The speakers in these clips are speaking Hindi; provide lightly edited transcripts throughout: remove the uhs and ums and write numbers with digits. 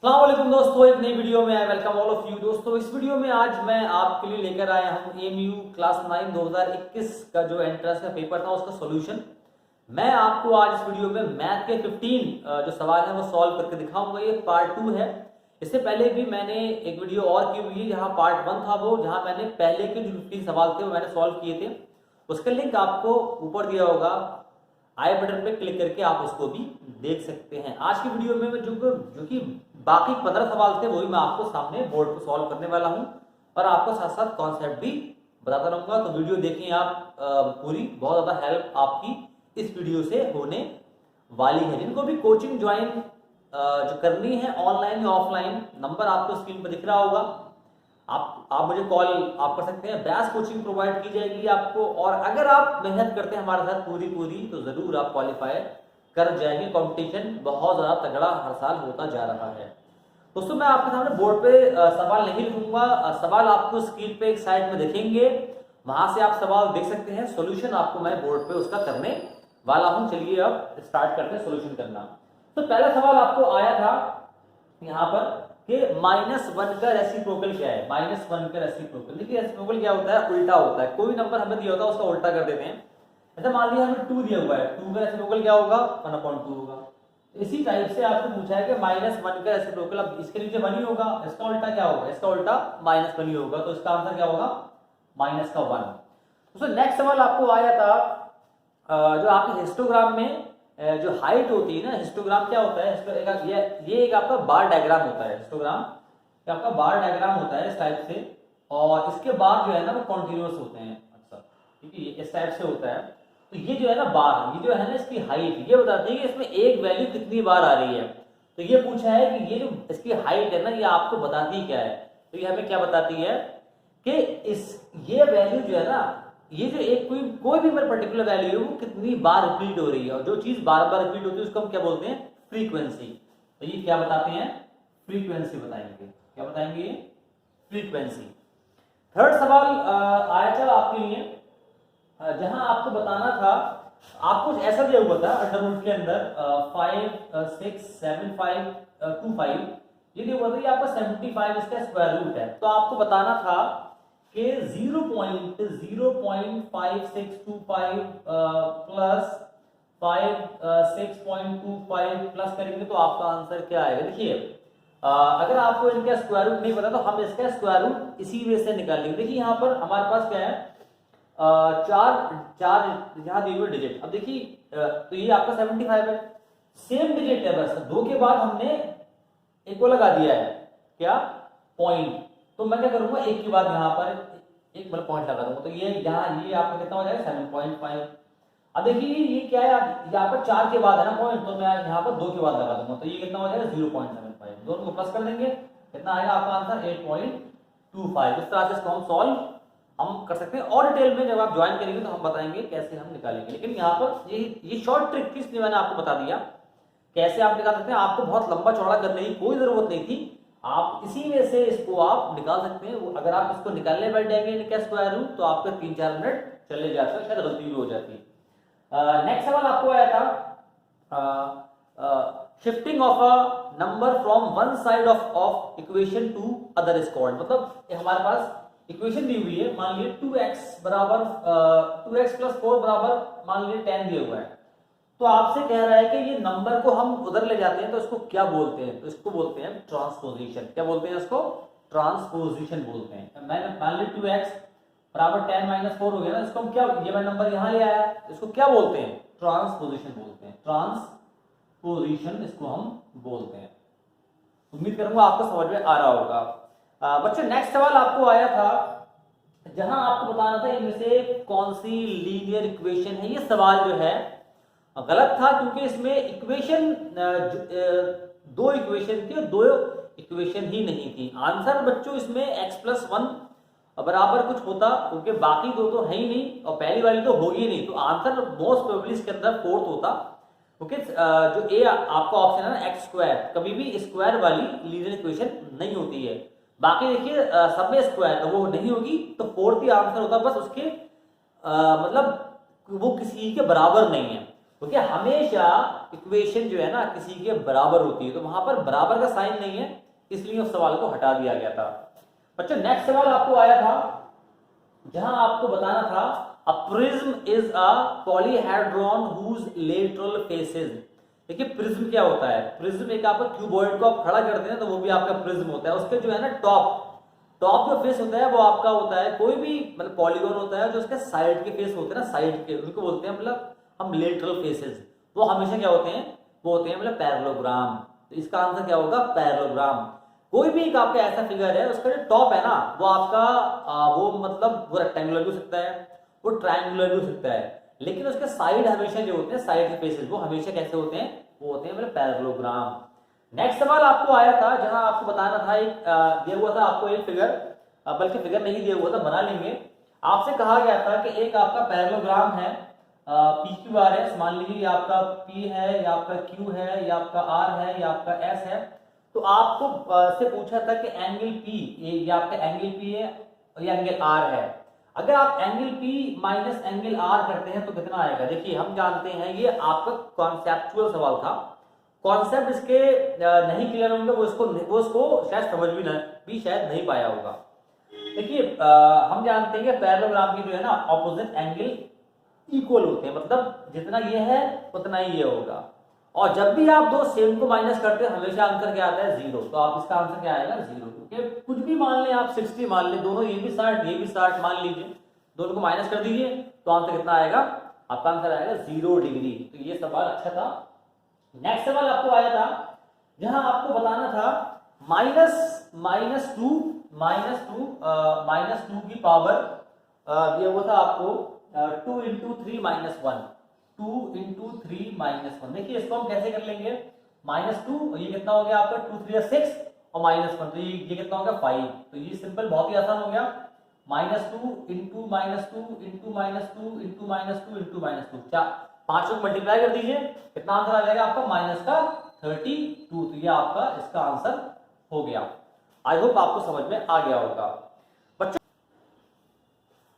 अस्सलाम वालेकुम दोस्तों, एक नई वीडियो में I welcome all of you. दोस्तों इस वीडियो में आज मैं आपके लिए लेकर आया हूं एमयू क्लास 9 2021 का जो एंट्रेंस का पेपर था उसका सॉल्यूशन। मैं आपको आज इस वीडियो में मैथ के 15 जो सवाल है वो सॉल्व करके दिखाऊंगा। ये पार्ट 2 है। इससे पहले भी मैंने एक वीडियो और की हुई है जहां पार्ट 1 था वो, जहां मैंने पहले के जो 15 सवाल थे वो मैंने सॉल्व किए थे। उसका लिंक आपको ऊपर दिया होगा, आई बटन पे क्लिक करके आप उसको भी देख सकते हैं। आज की वीडियो में जो कि बाकी 15 सवाल थे वही मैं आपको सामने बोर्ड पर सॉल्व करने वाला हूं और आपको साथ साथ कॉन्सेप्ट भी बताता रहूंगा। तो वीडियो देखिए आप पूरी, बहुत ज्यादा हेल्प आपकी इस वीडियो से होने वाली है। जिनको भी कोचिंग ज्वाइन जो करनी है ऑनलाइन या ऑफलाइन, नंबर आपको स्क्रीन पर दिख रहा होगा। आप मुझे कॉल आप कर सकते हैं। बेस्ट कोचिंग प्रोवाइड की जाएगी आपको, और अगर आप मेहनत करते हैं हमारे साथ पूरी तो जरूर आप क्वालिफाई कर जाएंगे। कंपटीशन बहुत ज्यादा तगड़ा हर साल होता जा रहा है। दोस्तों मैं आपके सामने बोर्ड पे सवाल नहीं लिखूंगा, सवाल आपको स्क्रीन पे एक साइड में दिखेंगे, वहां से आप सवाल देख सकते हैं। सॉल्यूशन आपको मैं बोर्ड पे उसका करने वाला हूं। चलिए अब स्टार्ट करते हैं सॉल्यूशन करना। तो पहला सवाल आपको आया था यहाँ पर कि -1 का रेसिप्रोकल क्या है। -1 का रेसिप्रोकल, देखिए रेसिप्रोकल क्या होता है, उल्टा होता है। कोई नंबर हमें दिया होता है उसका उल्टा कर देते हैं। ऐसा मान लिया हमें 2 दिया हुआ है, 2 का रेसिप्रोकल क्या होगा, 1/2 होगा। इसी टाइप से आपसे पूछा है कि -1 का रेसिप्रोकल, अब इसके नीचे 1 ही होगा, इसका उल्टा क्या होगा, इसका उल्टा -1 ही होगा। तो इसका आंसर क्या होगा, -1। तो नेक्स्ट सवाल आपको आया था जो आपके हिस्टोग्राम में जो हाइट होती है ना, हिस्टोग्राम क्या होता है, ये एक आपका बार डायग्राम होता है। हिस्टोग्राम आपका बार डायग्राम होता है इस टाइप से, और इसके बाद जो है ना वो कॉन्टिन्यूअस होते हैं अक्सर, ठीक है। इस टाइप से होता है। तो ये जो है ना बार, ये जो है ना इसकी हाइट ये बताती है कि इसमें एक वैल्यू कितनी बार आ रही है। तो ये पूछा है कि ये जो इसकी हाइट है ना ये आपको बताती क्या है। तो ये हमें क्या बताती है कि ये वैल्यू जो है ना, ये जो एक कोई भी पर्टिकुलर वैल्यू है वो कितनी बार रिपीट हो रही है, और जो चीज बार बार रिपीट होती है उसको हम क्या बोलते हैं, फ्रीक्वेंसी। तो ये क्या बताते हैं, फ्रीक्वेंसी बताएंगे। क्या बताएंगे, ये फ्रीक्वेंसी। थर्ड सवाल आया था आपके लिए, जहां आपको बताना था, आपको ऐसा दिया हुआ था अंडर रूट के अंदर 5 6 7 5 2 5, ये दिया हुआ था कि आपका 75 इसका स्क्वायर रूट है। तो आपको बताना था कि 0.5625 प्लस 6.25 प्लस करेंगे तो आपका आंसर क्या आएगा। देखिए अगर आपको इनका स्क्वायर रूट नहीं पता तो हम इसका स्क्वायर रूट इसी वे से निकालेंगे। देखिए यहाँ पर हमारे पास क्या है, चार यहाँ दिए हुए डिजिट। अब देखिए तो ये आपका 75 है, सेम डिजिट है, बस 2 के बाद हमने एक को लगा दिया है, क्या, पॉइंट। तो मैं क्या करूंगा, एक के बाद यहाँ पर एक मतलब पॉइंट लगा दूंगा। तो ये यहाँ ये आपका कितना हो जाएगा, 7.5। अब देखिए ये क्या है, यहाँ पर 4 के बाद है ना पॉइंट, तो मैं यहाँ पर 2 के बाद लगा दूंगा। तो ये कितना हो जाएगा, 0.75। दोनों को प्लस कर देंगे, कितना आएगा आपका आंसर, 8.25। इस तरह से इसको हम सॉल्व कर सकते हैं। और डिटेल में जब आप ज्वाइन करेंगे तो हम बताएंगे कैसे हम निकालेंगे। लेकिन यहाँ पर ये शॉर्ट ट्रिक थी, इसलिए मैंने आपको बता दिया कैसे आप निकाल सकते हैं। आपको बहुत लंबा चौड़ा करने की कोई जरूरत नहीं थी, आप इसी में से इसको आप निकाल सकते हैं। अगर आप इसको निकालने बैठ जाएंगे इनका स्क्वायर रूट तो आपके 3-4 मिनट चले जाते हैं, शायद गलती भी हो जाती है। नेक्स्ट सवाल आपको आया था, shifting of a number from one side of equation two other is called. मतलब हमारे पास इक्वेशन दी हुई है, मान लीजिए 2x बराबर 2x प्लस 4 बराबर मान लीजिए 10 दिया हुआ है। तो आपसे कह रहा है कि ये नंबर को हम उधर ले जाते हैं तो इसको क्या बोलते हैं, तो इसको बोलते हैं ट्रांसपोजिशन। क्या बोलते हैं इसको, ट्रांसपोजिशन बोलते हैं। मैंने मान ली 2x बराबर 10 - 4 हो गया ना, इसको हम क्या, ये मैं नंबर यहां ले आया, इसको क्या बोलते हैं, ट्रांसपोजिशन बोलते हैं। ट्रांसपोजिशन इसको हम बोलते हैं। उम्मीद करूंगा आपको समझ में आ रहा होगा। बच्चों नेक्स्ट सवाल आपको आया था जहां आपको बताना था इनमें से कौन सी लीनियर इक्वेशन है। ये सवाल जो है गलत था, क्योंकि इसमें इक्वेशन 2 इक्वेशन थी और 2 इक्वेशन ही नहीं थी। आंसर बच्चों इसमें x+1 बराबर कुछ होता, क्योंकि बाकी 2 तो है ही नहीं और पहली वाली तो होगी नहीं। तो आंसर मोस्ट प्रोबेबली इसके अंदर 4th होता, क्योंकि जो ए आपका ऑप्शन है ना x², कभी भी स्क्वायर वाली लीनियर इक्वेशन नहीं होती है। बाकी देखिए सब में स्क्वायर तो वो नहीं होगी, तो 4th ही आंसर होता। बस उसके मतलब वो किसी के बराबर नहीं है, क्योंकि हमेशा इक्वेशन जो है ना किसी के बराबर होती है, तो वहां पर बराबर का साइन नहीं है, इसलिए उस सवाल को हटा दिया गया था। बच्चों नेक्स्ट सवाल आपको आया था जहां आपको बताना था a prism is a polyhedron whose lateral faces. देखिए प्रिज्म क्या होता है, प्रिज्म एक आपका क्यूबॉइड को आप खड़ा करते हैं तो वो भी आपका प्रिज्म होता है। उसके जो है ना टॉप जो फेस होता है वो आपका होता है, कोई भी मतलब पॉलीगॉन होता है जो उसके साइड के फेस होते हैं ना, साइड के, उनको बोलते हैं मतलब हम लेटरल फेसेस। वो हमेशा क्या होते हैं, वो होते हैं मतलब पैरेललोग्राम। तो इसका आंसर क्या होगा, पैरेललोग्राम। कोई भी एक आपका ऐसा फिगर है उसका जो टॉप है ना वो आपका वो मतलब वो रेक्टेंगुलर भी हो सकता है, वो ट्रायंगुलर भी हो सकता है, लेकिन उसके साइड हमेशा जो होते हैं, साइड के फेसेस वो हमेशा कैसे होते हैं, वो होते हैं मतलब पैरेललोग्राम। नेक्स्ट सवाल आपको आया था जहां आपको बताना था, एक दिया हुआ था आपको एक फिगर, बल्कि फिगर नहीं दिया हुआ था, बना लेंगे। आपसे कहा गया था कि एक आपका पैरेललोग्राम है, पी क्यू आर है, मान लीजिए ये आपका पी है, या आपका क्यू है, या आपका आर है, या आपका एस है। तो आपको से पूछा था कि एंगल पी, ये आपका एंगल पी है और ये एंगल आर है, अगर आप angle P minus angle R करते हैं तो कितना आएगा। देखिए हम जानते हैं ये आपका कॉन्सेप्चुअल सवाल था, कॉन्सेप्ट इसके नहीं क्लियर होंगे वो उसको शायद समझ भी शायद नहीं पाया होगा। देखिए हम जानते हैं कि पैरेललोग्राम की जो है ना ऑपोजिट एंगल इक्वल होते हैं, मतलब जितना ये है उतना ही ये होगा। और जब भी आप दो सेम को माइनस करते हैं हमेशा आंसर क्या आता है, 0। तो आप इसका आंसर क्या आएगा, 0। क्योंकि कुछ भी मान लें आप, 60 मान लें, दोनों ये भी 60 ये भी 60 मान लीजिए, दोनों को माइनस कर दीजिए तो आंसर कितना आएगा, आपका आंसर आएगा 0 डिग्री। तो ये सवाल अच्छा था। नेक्स्ट सवाल आपको आया था जहां आपको बताना था माइनस टू की पावर दिया हुआ था आपको 2 इंटू 3 माइनस 1, 2 इंटू 3 माइनस 1। देखिए इसको हम कैसे कर लेंगे, -2 ये कितना हो गया आपका, 2 3 6 और -1 तो ये कितना हो गया 5। तो ये सिंपल बहुत ही आसान हो गया, -2 इंटू -2 इंटू -2 इंटू -2 इंटू -2, 5 को मल्टीप्लाई कर दीजिए, कितना आंसर आ जाएगा आपका माइनस का 32। तो ये आपका इसका आंसर हो गया। आई होप आपको समझ में आ गया होगा।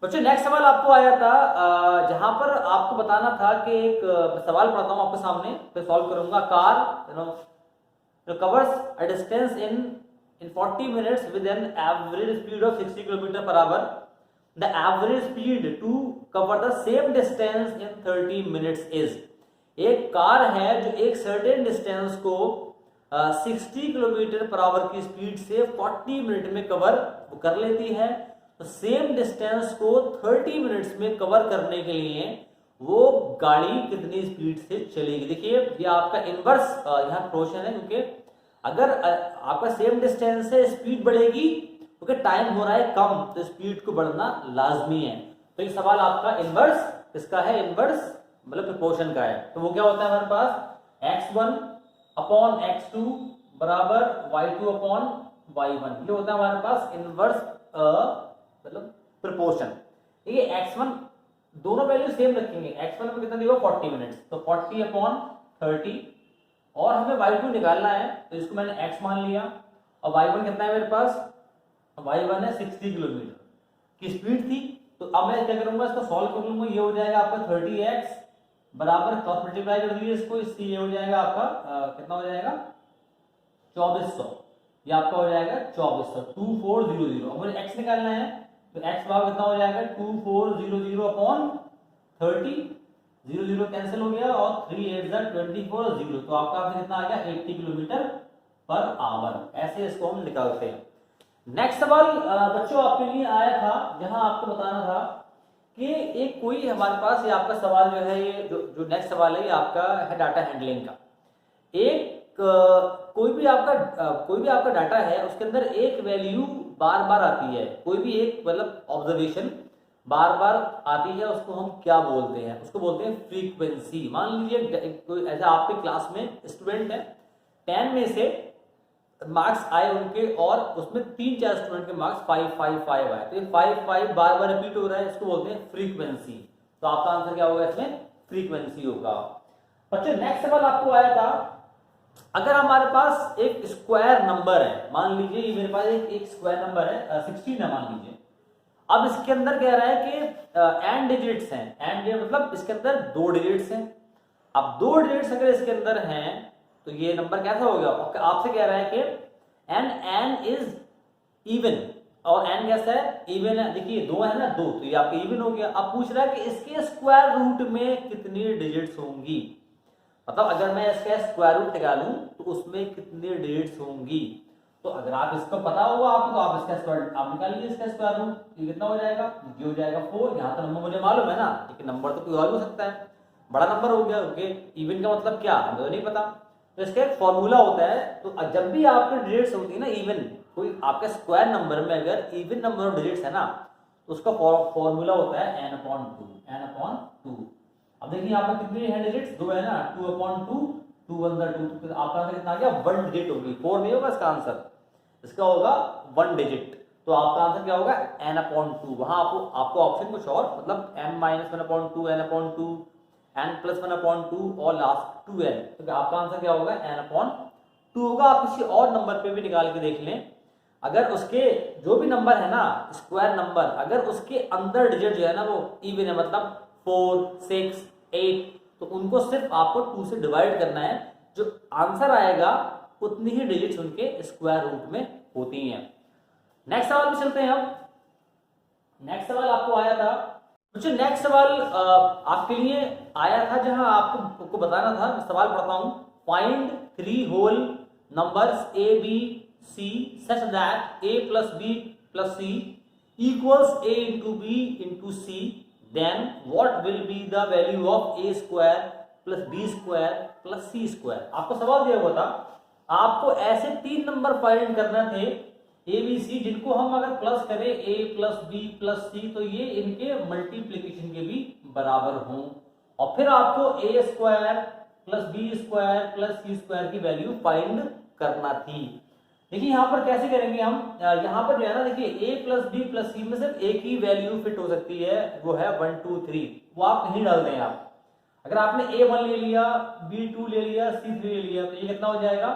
बच्चों नेक्स्ट सवाल आपको आया था जहां पर आपको बताना था कि एक सवाल पढ़ता हूं आपके सामने, फिर सॉल्व करूंगा। Car covers a distance in 40 minutes with an average speed of 60 kilometre per hour. The average speed to cover the same distance in 30 minutes is. एक कार है जो एक सर्टेन डिस्टेंस को 60 किलोमीटर पर आवर की स्पीड से 40 मिनट में कवर कर लेती है। तो सेम डिस्टेंस को 30 मिनट्स में कवर करने के लिए वो गाड़ी कितनी स्पीड से चलेगी। देखिए ये आपका इनवर्स यहाँ प्रोपोर्शन है, क्योंकि अगर आपका सेम डिस्टेंस से स्पीड बढ़ेगी क्योंकि टाइम हो रहा है कम तो स्पीड को बढ़ना लाजमी है। तो ये सवाल आपका इनवर्स इसका है, इनवर्स मतलब प्रोपोर्शन का है। तो वो क्या होता है हमारे पास x1 अपॉन x2 बराबर y2 अपॉन y1। ये होता है हमारे पास इनवर्स मतलब प्रोपोर्शन। देखिए x1 दोनों वैल्यू सेम रखेंगे, x1 में कितना दिया 40 मिनट्स, तो 40 अपॉन 30 और हमें y2 निकालना है तो इसको मैंने x मान लिया और y1 कितना है मेरे पास, y1 है 60 किलोमीटर की स्पीड थी। तो अब मैं क्या करूंगा, इसको सॉल्व कर लूंगा। ये हो जाएगा आपका 30x बराबर क्रॉस मल्टीप्लाई कर दीजिए इसको, इससे ये हो जाएगा आपका कितना हो जाएगा 2400, ये आपका हो जाएगा 2400 2400। अब मुझे x निकालना है तो x बराबर कितना हो जाएगा 2400 अपॉन 30, 0 कैंसिल हो गया और 3 8 24 0। तो आपका आंसर कितना आ गया 80 किलोमीटर पर आवर। ऐसे इसको हम निकालते हैं। नेक्स्ट सवाल बच्चों आपके लिए आया था जहां आपको बताना था कि एक कोई हमारे पास ये आपका सवाल जो है, ये जो नेक्स्ट सवाल है ये आपका है डाटा हैंडलिंग का। एक कोई भी आपका डाटा है उसके अंदर एक वैल्यू बार बार आती है, कोई भी एक मतलब ऑब्जर्वेशन बार बार आती है, उसको हम क्या बोलते हैं, उसको बोलते हैं फ्रीक्वेंसी। मान लीजिए कोई ऐसा आपके क्लास में स्टूडेंट है, 10 में से मार्क्स आए उनके और उसमें 3-4 स्टूडेंट के मार्क्स 5-5-5 आए, तो ये 5-5 बार बार रिपीट हो रहा है, इसको बोलते हैं फ्रीक्वेंसी। तो आपका आंसर क्या होगा इसमें, फ्रीक्वेंसी होगा। बच्चों नेक्स्ट सवाल आपको आया था, अगर हमारे पास एक स्क्वायर नंबर है, मान लीजिए ये मेरे पास एक स्क्वायर नंबर है 16 है मान लीजिए। अब इसके अंदर कह रहा है कि एन डिजिट्स हैं, एन मतलब इसके अंदर 2 डिजिट्स हैं अब 2 डिजिट्स अगर इसके अंदर हैं तो ये नंबर कैसा हो गया? आपसे कह रहा है कि एन इज इवन, और एन कैसा है? इवन है। देखिए 2 है ना, 2, तो ये आपका इवन हो गया। अब पूछ रहा है कि इसके स्क्वायर रूट में कितनी डिजिट्स होंगी, मतलब अगर मैं इसका स्क्वायर रूट निकालूं तो उसमें कितनी डिजिट्स होंगी। तो अगर आप इसको पता होगा आपको तो आप इसका स्क्वायर आप निकाल लीजिए, इसका स्क्वायर रूट। ये कितना हो जाएगा? ये हो जाएगा 4। यहाँ तो नंबर मुझे मालूम है ना, लेकिन नंबर तो कोई और हो सकता है, बड़ा नंबर हो गया। ओके, इवन का मतलब क्या हमें तो नहीं पता। तो इसका एक फॉर्मूला होता है, तो जब भी आपकी डिजिट्स होती है ना इवन, कोई आपके स्क्वायर नंबर में अगर इवन नंबर ऑफ डिजिट्स है ना, तो उसका फॉर्मूला होता है n/2। अब देखिए यहाँ पर कितनी है डिजिट्स? 2 है ना, 2/2, 2 1 2, तो आपका आंसर कितना आ गया? 1 डिजिट होगी, 4 नहीं होगा इसका आंसर, इसका होगा 1 डिजिट। तो आपका आंसर क्या होगा? n/2। वहां आपको ऑप्शन कुछ और, मतलब m-1/2, n/2, n+1/2 और लास्ट 2n, तो आपका आंसर क्या होगा? n/2 होगा। आप किसी और नंबर पे भी निकाल के देख लें, अगर उसके जो भी नंबर है ना स्क्वायर नंबर, अगर उसके अंदर डिजिट जो है ना वो इवन है, मतलब 4 6 8, तो उनको सिर्फ आपको 2 से डिवाइड करना है, जो आंसर आएगा उतनी ही डिजिट्स उनके स्क्वायर रूट में होती हैं। नेक्स्ट सवाल पे चलते हैं हम। नेक्स्ट सवाल आपको आया था, मुझे नेक्स्ट सवाल आपके लिए आया था जहां आपको बताना था। मैं सवाल पढ़ता हूं। Find 3 whole numbers a b c such that a plus b plus c equals a into b into c, then what will be the value of a square plus b square plus c square। आपको सवाल दिया हुआ था, आपको ऐसे 3 नंबर फाइंड करना थे ए बी सी, जिनको हम अगर प्लस करें a प्लस बी प्लस सी तो ये इनके मल्टीप्लीकेशन के भी बराबर हों, और फिर आपको a square plus B square plus C square की वैल्यू फाइंड करना थी। देखिए यहाँ पर कैसे करेंगे हम, यहाँ पर जो है ना, देखिए a प्लस बी प्लस सी में सिर्फ एक ही वैल्यू फिट हो सकती है, वो है 1 2 3। वो आप कहीं डाल दें। आप अगर आपने a1 ले लिया, b2 ले लिया, c3 ले लिया, तो ये कितना हो जाएगा?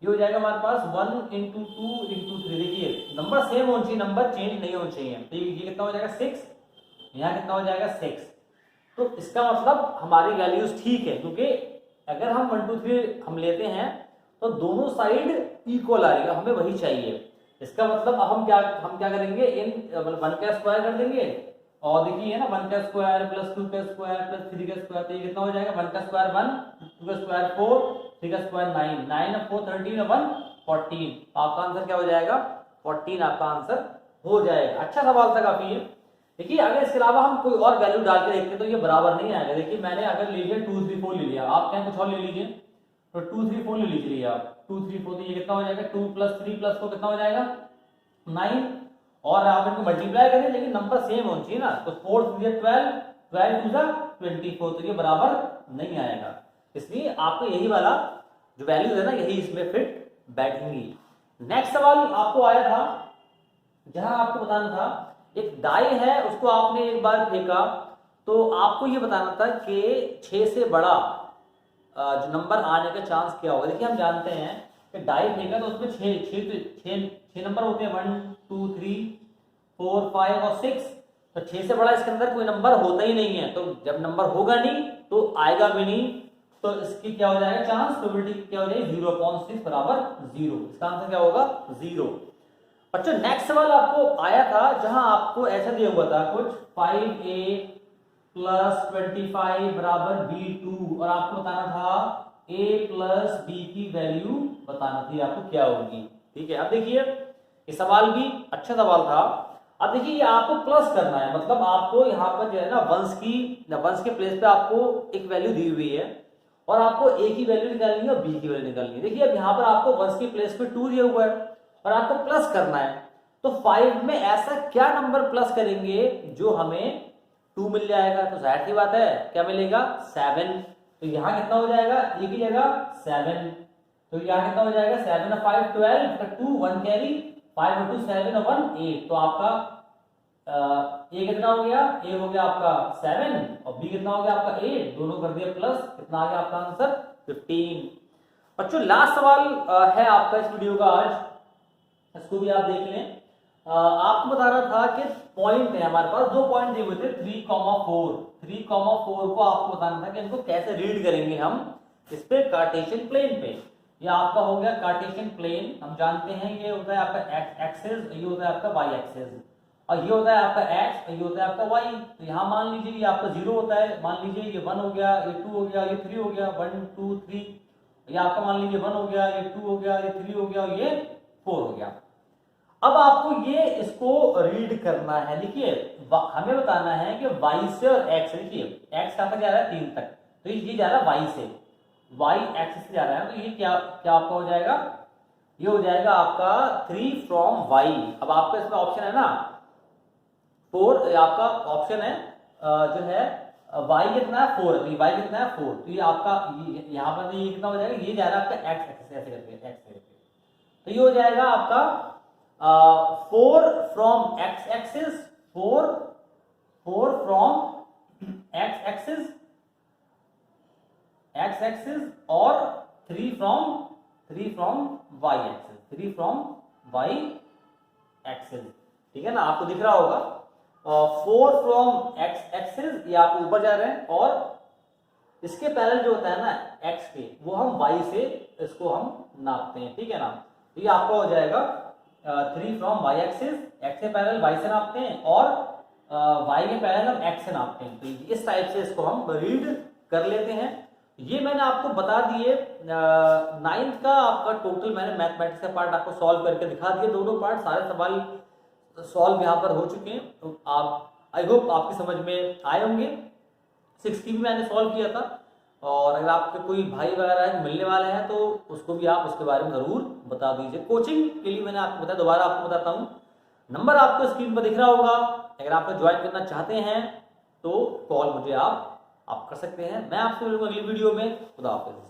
ये हो जाएगा हमारे पास 1 × 2 × 3। देखिए नंबर सेम होना चाहिए, नंबर चेंज नहीं होना चाहिए। तो ये कितना हो जाएगा? 6। यहाँ कितना हो जाएगा? 6। तो इसका मतलब हमारी वैल्यूज ठीक है, क्योंकि अगर हम 1 2 3 हम लेते हैं तो दोनों साइड इक्वल आ रही है, हमें वही चाहिए। इसका मतलब अब हम क्या करेंगे? इन 1 का स्क्वायर कर देंगे, और देखिए है ना 1 का स्क्वायर प्लस 2 का स्क्वायर प्लस 3 का स्क्वायर, तो ये कितना हो जाएगा? 1 का स्क्वायर 1, 2 का स्क्वायर 4, 3 का स्क्वायर 9, 9 और 4 13 और 1 14। आपका आंसर क्या हो जाएगा? 14 आपका आंसर हो जाएगा। अच्छा सवाल था काफी। देखिए अगर इसके अलावा हम कोई और वैल्यू डाल के देखते हैं तो ये बराबर नहीं आएगा। देखिए मैंने अगर ले लिया 2 3 4 ले लिया, आप क्या कुछ और ले लीजिए, तो 2 3 4 ले लीजिए आप, 2 3 4, तो ये कितना हो जाएगा? 2 + 3 + 4 कितना हो जाएगा? 9। और आप इनको मल्टीप्लाई करें, लेकिन नंबर सेम होना चाहिए ना, तो 4 3 12, 12 2 24, तो ये बराबर नहीं आएगा। इसलिए आपको यही वाला जो वैल्यू है ना, यही इसमें फिट बैठेंगी। नेक्स्ट सवाल आपको आया था जहां आपको बताना था, एक डाई है उसको आपने एक बार फेंका, तो आपको ये बताना था कि 6 से बड़ा जो नंबर आने का चांस क्या होगा। देखिए हम जानते हैं कि डाई फेंका तो उसमें 6 नंबर होते हैं, 1 2 3 4 5 और 6। तो 6 से बड़ा इसके अंदर कोई नंबर होता ही नहीं है, तो जब नंबर होगा नहीं तो आएगा भी नहीं, तो इसकी क्या हो जाएगा? चांस प्रोबेबिलिटी क्या हो जाएगी? 0/6 बराबर 0। इसका आंसर क्या होगा? 0। बच्चों नेक्स्ट सवाल आपको आया था जहां आपको ऐसा दिया हुआ था कुछ 5a + 25 बराबर b2, और आपको बताना था a + b की वैल्यू बताना थी आपको क्या होगी। ठीक है, अब देखिए ये सवाल भी अच्छा सवाल था। अब देखिए ये आपको प्लस करना है, मतलब आपको यहाँ पर जो है ना वंश के प्लेस पे आपको एक वैल्यू दी हुई है, और आपको a की वैल्यू निकालनी है और b की वैल्यू निकालनी है। देखिए अब यहाँ पर आपको वंश के प्लेस पे 2 दिया हुआ है और आपको प्लस करना है, तो 5 में ऐसा क्या नंबर प्लस करेंगे जो हमें 2 मिल जाएगा? तो जाहिर सी बात है क्या मिलेगा? 7। तो यहाँ कितना हो जाएगा? ये की जगह 7, तो यहाँ कितना हो जाएगा? 7 और 5 12, 2 1 कैरी, 5 और 2 7 और 1 8। तो आपका ए कितना हो गया? ए हो गया आपका 7 और बी कितना हो गया आपका 8, दोनों कर दिया प्लस, कितना आ गया आपका आंसर? 15। बच्चों लास्ट सवाल है आपका इस वीडियो का आज, इसको भी आप देख लें। आपको बता रहा था कि पॉइंट है हमारे पास, 2 पॉइंट दिए हुए थे 3,4 को आपको बताना था कि इनको कैसे रीड करेंगे हम इस पे कार्टेशियन प्लेन पे। ये आपका हो गया कार्टेशियन प्लेन, हम जानते हैं ये होता है आपका एक्स एक्सिस, ये होता है आपका वाई एक्सिस, और ये होता है आपका एक्स, ये होता है आपका वाई। तो यहाँ मान लीजिए ये आपका 0 होता है, मान लीजिए ये 1 हो गया, ये 2 हो गया, ये 3 हो गया, 1 2 3, ये आपका मान लीजिए 1 हो गया, ये 2 हो गया, ये 3 हो गया, और ये 4 हो गया। अब आपको ये इसको रीड करना है। देखिए हमें बताना है कि y से और x, देखिए x कहां तक जा रहा है 3 तक, तो ये जा रहा है y से, y एक्सिस से जा रहा है, तो ये क्या क्या आपका हो जाएगा, ये हो जाएगा आपका 3 फ्रॉम y। अब आपका इसमें ऑप्शन है ना 4, आपका ऑप्शन है जो है y कितना है 4, तो y कितना है 4, तो ये आपका यहाँ पर ये कितना हो जाएगा, ये जा रहा है आपका x एक्सिस ऐसे करके, x करके, तो ये हो जाएगा आपका 4 from x axis, 4 from x axis और 3 from y axis, 3 from y axis, ठीक है ना, आपको दिख रहा होगा। 4 फ्रॉम x एक्सिस ये आप ऊपर जा रहे हैं, और इसके पैरेलल जो होता है ना x के, वो हम y से इसको हम नापते हैं, ठीक है ना। तो ये आपका हो जाएगा 3 फ्रॉम y एक्सिस, x से पैरेलल y से नापते हैं, और y के पैरेलल हम x से नापते हैं। तो इस टाइप से इसको हम रीड कर लेते हैं। ये मैंने आपको बता दिए 9th का आपका टोटल, मैंने मैथमेटिक्स का पार्ट आपको सॉल्व करके दिखा दिए, दोनों पार्ट, सारे सवाल सॉल्व यहाँ पर हो चुके हैं। तो आप आई होप आपकी समझ में आए होंगे। 6 की भी मैंने सॉल्व किया था, और अगर आपके कोई भाई वगैरह मिलने वाले हैं तो उसको भी आप उसके बारे में ज़रूर बता दीजिए। कोचिंग के लिए मैंने आपको बताया, दोबारा आपको बताता हूँ, नंबर आपको स्क्रीन पर दिख रहा होगा। अगर आप ज्वाइन करना चाहते हैं तो कॉल मुझे आप कर सकते हैं। मैं आपसे मिलूंगा अगली वीडियो में। खुदा हाफिज़।